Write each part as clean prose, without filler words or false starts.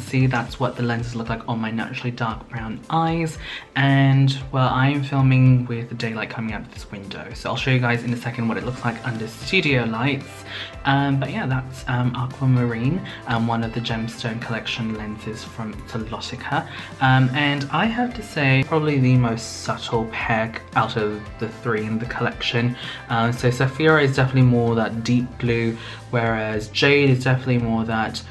see, that's what the lenses look like on my naturally dark brown eyes. And well, I am filming with the daylight coming out of this window, so I'll show you guys in a second what it looks like under studio lights. But yeah, that's Aquamarine, one of the Gemstone collection lenses from Solotica. And I have to say, probably the most subtle pair out of the three in the collection. So Sapphira is definitely more that deep blue, whereas Jade is definitely more that,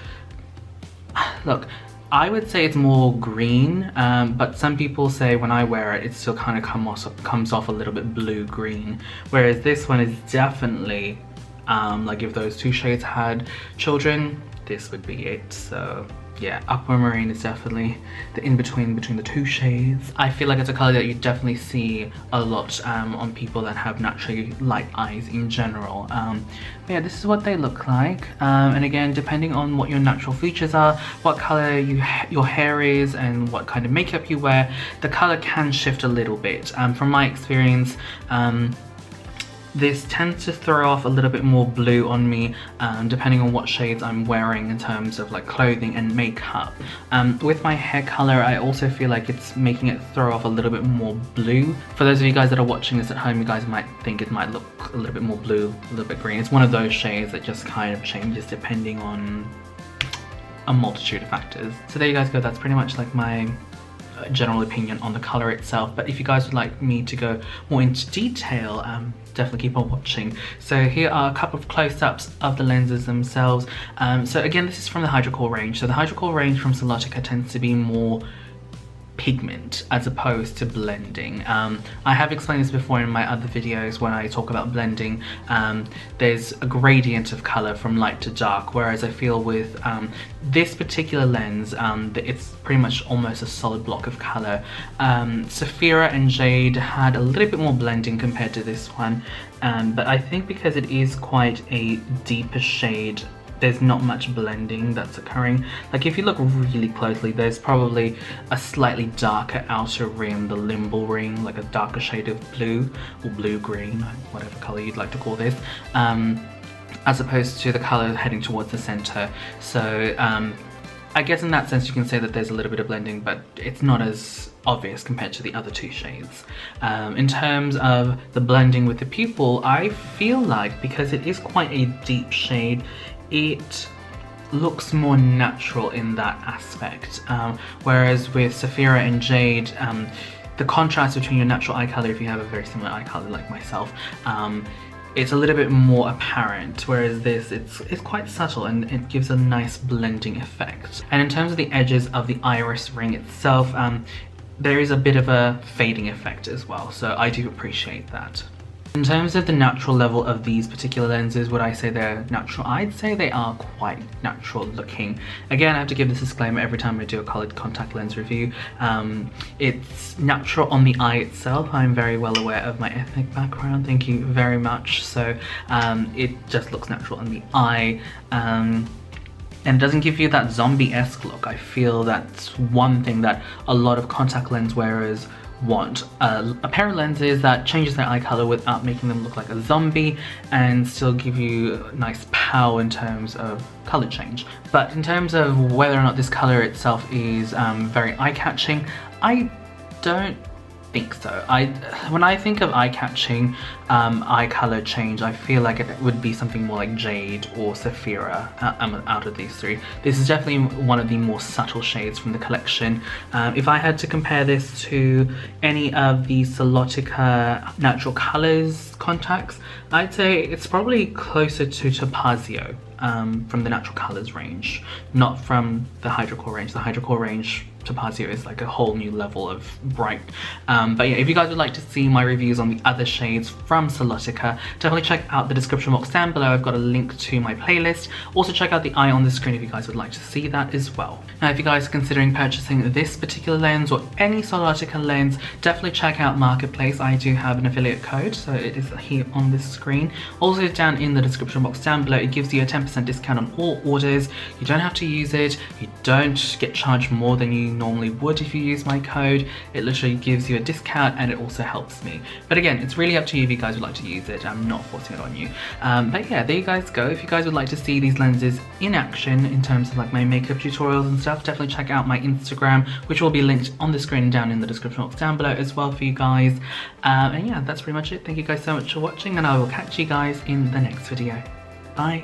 look, I would say it's more green, but some people say when I wear it, it still kind of comes off a little bit blue-green, whereas this one is definitely, like if those two shades had children, this would be it. So yeah, Aquamarine is definitely the in-between between the two shades. I feel like it's a color that you definitely see a lot on people that have naturally light eyes in general. But yeah, this is what they look like. And again, depending on what your natural features are, what color your hair is, and what kind of makeup you wear, the color can shift a little bit. From my experience, this tends to throw off a little bit more blue on me, depending on what shades I'm wearing in terms of like clothing and makeup. With my hair color, I also feel like it's making it throw off a little bit more blue. For those of you guys that are watching this at home, you guys might think it might look a little bit more blue, a little bit green. It's one of those shades that just kind of changes depending on a multitude of factors. So there you guys go, that's pretty much like my general opinion on the color itself. But if you guys would like me to go more into detail, definitely keep on watching. So here are a couple of close-ups of the lenses themselves. So again, this is from the HIDROCOR range. So the HIDROCOR range from Solotica tends to be more pigment as opposed to blending. I have explained this before in my other videos when I talk about blending. There's a gradient of color from light to dark, whereas I feel with this particular lens, it's pretty much almost a solid block of color. Sapphira and Jade had a little bit more blending compared to this one, but I think because it is quite a deeper shade, there's not much blending that's occurring. Like if you look really closely, there's probably a slightly darker outer rim, the limbal ring, like a darker shade of blue or blue-green, whatever color you'd like to call this, as opposed to the color heading towards the center. So I guess in that sense you can say that there's a little bit of blending, but it's not as obvious compared to the other two shades. In terms of the blending with the pupil, I feel like because it is quite a deep shade, it looks more natural in that aspect, whereas with Sapphira and Jade, the contrast between your natural eye color, if you have a very similar eye color like myself, it's a little bit more apparent, whereas this, it's quite subtle and it gives a nice blending effect. And in terms of the edges of the iris ring itself, there is a bit of a fading effect as well, so I do appreciate that. In terms of the natural level of these particular lenses, would I say they're natural? I'd say they are quite natural looking. Again, I have to give this disclaimer every time I do a colored contact lens review. It's natural on the eye itself. I'm very well aware of my ethnic background, thank you very much. So it just looks natural on the eye. And it doesn't give you that zombie-esque look. I feel that's one thing that a lot of contact lens wearers want, a pair of lenses that changes their eye color without making them look like a zombie and still give you nice power in terms of color change. But in terms of whether or not this color itself is very eye-catching, I don't think so. When I think of eye-catching eye color change, I feel like it would be something more like Jade or Sapphira out of these three. This is definitely one of the more subtle shades from the collection. If I had to compare this to any of the Solotica natural colors contacts, I'd say it's probably closer to Topazio from the natural colors range, not from the HIDROCOR range. The HIDROCOR range, Topazio, is like a whole new level of bright. But yeah, if you guys would like to see my reviews on the other shades from Solotica, definitely check out the description box down below. I've got a link to my playlist. Also check out the eye on the screen if you guys would like to see that as well. Now if you guys are considering purchasing this particular lens or any Solotica lens, definitely check out Marketplace. I do have an affiliate code, so it is here on this screen. Also down in the description box down below, it gives you a 10% discount on all orders. You don't have to use it, you don't get charged more than you normally would if you use my code. It literally gives you a discount and it also helps me. But again, it's really up to you if you guys would like to use it. I'm not forcing it on you. But yeah, there you guys go. If you guys would like to see these lenses in action in terms of like my makeup tutorials and stuff, definitely check out my Instagram, which will be linked on the screen down in the description box down below as well for you guys. And yeah, that's pretty much it. Thank you guys so much for watching, and I will catch you guys in the next video. Bye.